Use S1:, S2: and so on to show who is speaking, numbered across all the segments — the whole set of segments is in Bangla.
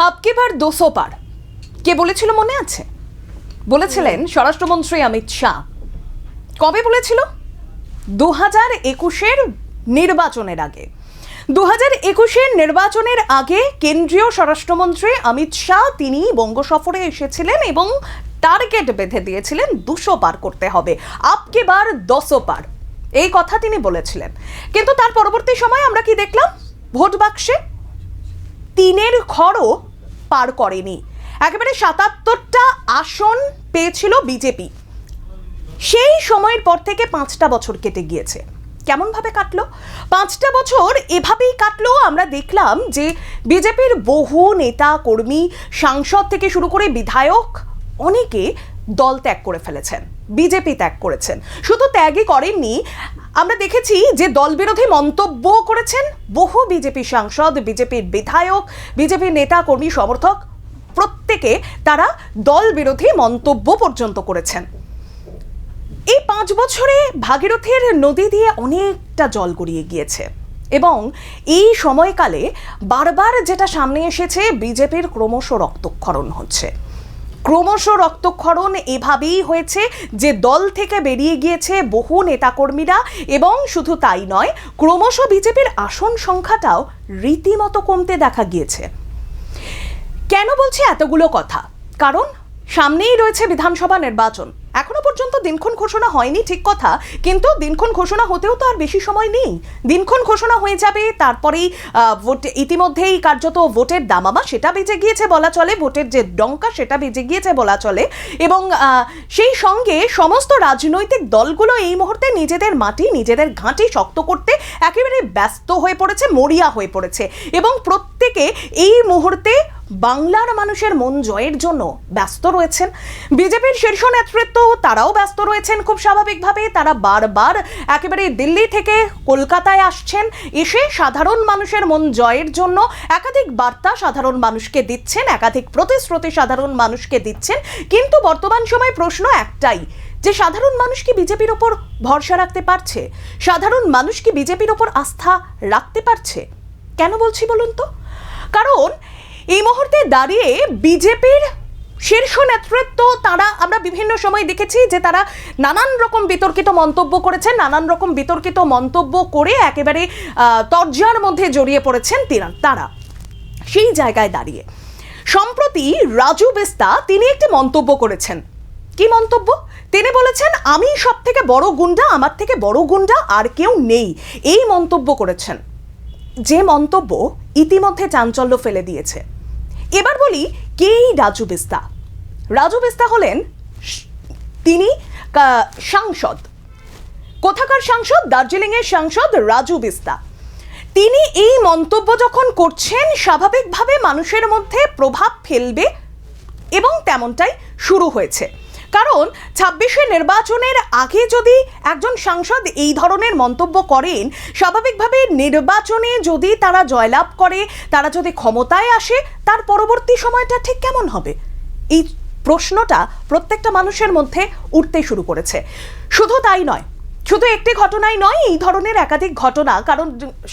S1: আপকি বার 200 পার কে বলেছিল মনে আছে? বলেছিলেন স্বরাষ্ট্রমন্ত্রী অমিত শাহ। কবে বলেছিল? 2021-এর নির্বাচনের আগে। 2021-এর নির্বাচনের আগে কেন্দ্রীয় স্বরাষ্ট্রমন্ত্রী অমিত শাহ তিনি বঙ্গ সফরে এসেছিলেন এবং টার্গেট বেঁধে দিয়েছিলেন 200 পার করতে হবে, আপকি বার 200 পার, এই কথা তিনি বলেছিলেন। কিন্তু তার পরবর্তী সময় আমরা কি দেখলাম? ভোট বাক্সে 3-এর ঘরও পার করেনি। একেবারে 77টা আসন পেয়েছিল বিজেপি। সেই সময়ের পর থেকে 5টা বছর কেটে গিয়েছে। কেমন ভাবে কাটলো? 5টা বছর এভাবেই কাটলো। আমরা দেখলাম যে বিজেপির বহু নেতা কর্মী, সাংসদ থেকে শুরু করে বিধায়ক অনেকে দল ত্যাগ করে ফেলেছেন, বিজেপি ত্যাগ করেছেন। শুধু ত্যাগই করেননি, আমরা দেখেছি যে দল বিরোধী মন্তব্য করেছেন বহু বিজেপি সাংসদ, বিজেপির বিধায়ক, বিজেপির নেতা কর্মী সমর্থক, প্রত্যেকে তারা দল বিরোধী মন্তব্য পর্যন্ত করেছেন। এই 5 বছরে ভাগীরথীর নদী দিয়ে অনেকটা জল গড়িয়ে গিয়েছে এবং এই সময়কালে বারবার যেটা সামনে এসেছে, বিজেপির ক্রমশ রক্তক্ষরণ হচ্ছে। ক্রমশ রক্তক্ষরণ এভাবেই হয়েছে যে দল থেকে বেরিয়ে গিয়েছে বহু নেতাকর্মীরা এবং শুধু তাই নয়, ক্রমশ বিজেপির আসন সংখ্যাটাও রীতিমতো কমতে দেখা গিয়েছে। কেন বলছি এতগুলো কথা? কারণ সামনেই রয়েছে বিধানসভা নির্বাচন। এখনো পর্যন্ত দিনক্ষণ ঘোষণা হয়নি, ঠিক কথা, কিন্তু দিনক্ষণ ঘোষণা হতেও তো আর বেশি সময় নেই। দিনক্ষণ ঘোষণা হয়ে যাবে, তারপরেই ভোট, ইতিমধ্যেই কার্যত ভোটের দামামা সেটা বেজে গিয়েছে বলা চলে, ভোটের যে ডঙ্কা সেটা বেজে গিয়েছে বলা চলে। এবং সেই সঙ্গে সমস্ত রাজনৈতিক দলগুলো এই মুহূর্তে নিজেদের মাটি, নিজেদের ঘাঁটি শক্ত করতে একেবারে ব্যস্ত হয়ে পড়েছে, মরিয়া হয়ে পড়েছে এবং প্রত্যেকে এই মুহূর্তে বাংলার মানুষের মন জয়ের জন্য ব্যস্ত রয়েছেন। বিজেপির শীর্ষ নেতৃত্ব তারাও ব্যস্ত রয়েছেন খুব স্বাভাবিকভাবে। তারা বারবার একেবারে দিল্লি থেকে কলকাতায় আসছেন, এসে সাধারণ মানুষের মন জয়ের জন্য একাধিক বার্তা সাধারণ মানুষকে দিচ্ছেন, একাধিক প্রতিশ্রুতি সাধারণ মানুষকে দিচ্ছেন। কিন্তু বর্তমান সময়ে প্রশ্ন একটাই, যে সাধারণ মানুষ কি বিজেপির ওপর ভরসা রাখতে পারছে? সাধারণ মানুষ কি বিজেপির ওপর আস্থা রাখতে পারছে? কেন বলছি বলুন তো? কারণ এই মুহূর্তে দাঁড়িয়ে বিজেপির শীর্ষ নেতৃত্ব তারা, আমরা বিভিন্ন সময় দেখেছি যে তারা নানান রকম বিতর্কিত মন্তব্য করেছেন, নানান রকম বিতর্কিত মন্তব্য করে একেবারে তরজার মধ্যে জড়িয়ে পড়েছেন তারা। সেই জায়গায় দাঁড়িয়ে সম্প্রতি রাজু বিস্তা তিনি একটি মন্তব্য করেছেন। কি মন্তব্য? তিনি বলেছেন, আমি সব থেকে বড় গুন্ডা, আমার থেকে বড় গুন্ডা আর কেউ নেই, এই মন্তব্য করেছেন। যে মন্তব্য ইতিমধ্যে চাঞ্চল্য ফেলে দিয়েছে। এবার বলি, কে এই রাজু বিস্তা? রাজু বিস্তা হলেন, তিনি সাংসদ। কোথাকার সাংসদ? দার্জিলিংয়ের সাংসদ রাজু বিস্তা। তিনি এই মন্তব্য যখন করছেন, স্বাভাবিকভাবে মানুষের মধ্যে প্রভাব ফেলবে এবং তেমনটাই শুরু হয়েছে। কারণ 26-এর নির্বাচনের আগে যদি একজন সাংসদ এই ধরনের মন্তব্য করেন, স্বাভাবিকভাবে নির্বাচনে যদি তারা জয়লাভ করে, তারা যদি ক্ষমতায় আসে, তার পরবর্তী সময়টা ঠিক কেমন হবে? এই প্রশ্নটা প্রত্যেকটা মানুষের মধ্যে উঠতে শুরু করেছে। শুধু তাই নয়, শুধু একটি ঘটনাই নয়, এই ধরনের একাধিক ঘটনা। কারণ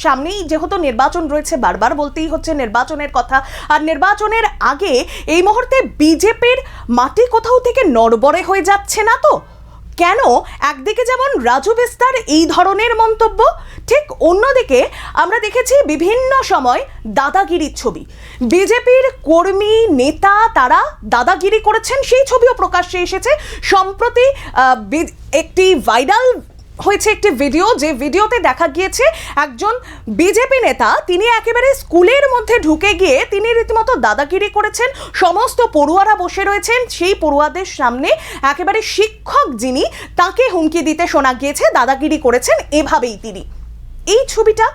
S1: সামনেই যেহেতু নির্বাচন রয়েছে, বারবার বলতেই হচ্ছে নির্বাচনের কথা। আর নির্বাচনের আগে এই মুহূর্তে বিজেপির মাটি কোথাও থেকে নড়বড়ে হয়ে যাচ্ছে না তো? কেন? একদিকে যেমন রাজু বিস্তার এই ধরনের মন্তব্য, ঠিক অন্যদিকে আমরা দেখেছি বিভিন্ন সময় দাদাগিরির ছবি। বিজেপির কর্মী নেতা তারা দাদাগিরি করেছেন, সেই ছবিও প্রকাশ্যে এসেছে। সম্প্রতি একটি ভাইরাল হয়েছে একটি ভিডিও, যে ভিডিওতে দেখা গিয়েছে একজন বিজেপি নেতা তিনি একেবারে স্কুলের মধ্যে ঢুকে গিয়ে তিনি রীতিমতো দাদাগিরি করেছেন। সমস্ত পড়ুয়ারা বসে রয়েছেন, সেই পড়ুয়াদের সামনে একেবারে শিক্ষক যিনি, তাকে হুমকি দিতে শোনা গিয়েছে, দাদাগিরি করেছেন এভাবেই তিনি। এই ছবিটা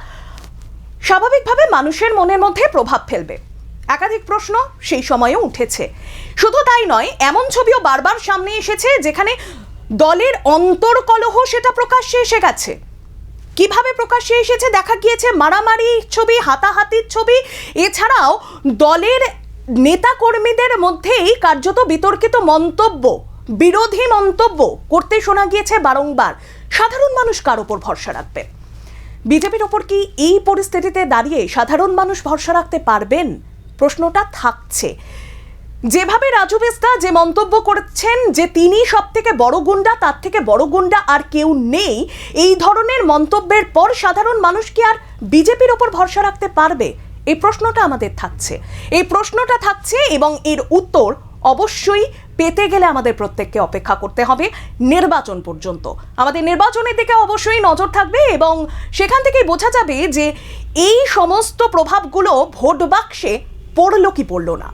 S1: স্বাভাবিকভাবে মানুষের মনের মধ্যে প্রভাব ফেলবে। একাধিক প্রশ্ন সেই সময়েও উঠেছে। শুধু তাই নয়, এমন ছবিও বারবার সামনে এসেছে যেখানে দলের অন্তর্কলহ সেটা প্রকাশ্যে এসে গেছে। কিভাবে প্রকাশ্যে এসেছে? দেখা গিয়েছে মারামারি ছবি, হাতাহাতির ছবি, এছাড়াও দলের নেতা কর্মীদের মধ্যেই কার্যত বিতর্কিত মন্তব্য, বিরোধী মন্তব্য করতে শোনা গিয়েছে বারংবার। সাধারণ মানুষ কার ওপর ভরসা রাখবে? বিজেপির ওপর কি এই পরিস্থিতিতে দাঁড়িয়ে সাধারণ মানুষ ভরসা রাখতে পারবেন? প্রশ্নটা থাকছে। যেভাবে রাজু বিস্তা যে মন্তব্য করেছেন যে তিনি সব থেকে বড় গুন্ডা, তার থেকে বড় গুন্ডা আর কেউ নেই, এই ধরনের মন্তব্যের পর সাধারণ মানুষ কি আর বিজেপির ওপর ভরসা রাখতে পারবে? এই প্রশ্নটা আমাদের থাকছে, এই প্রশ্নটা থাকছে এবং এর উত্তর অবশ্যই পেতে গেলে আমাদের প্রত্যেককে অপেক্ষা করতে হবে নির্বাচন পর্যন্ত। আমাদের নির্বাচনের দিকে অবশ্যই নজর থাকবে এবং সেখান থেকেই বোঝা যাবে যে এই সমস্ত প্রভাবগুলো ভোট বাক্সে পড়লো কি পড়লো না।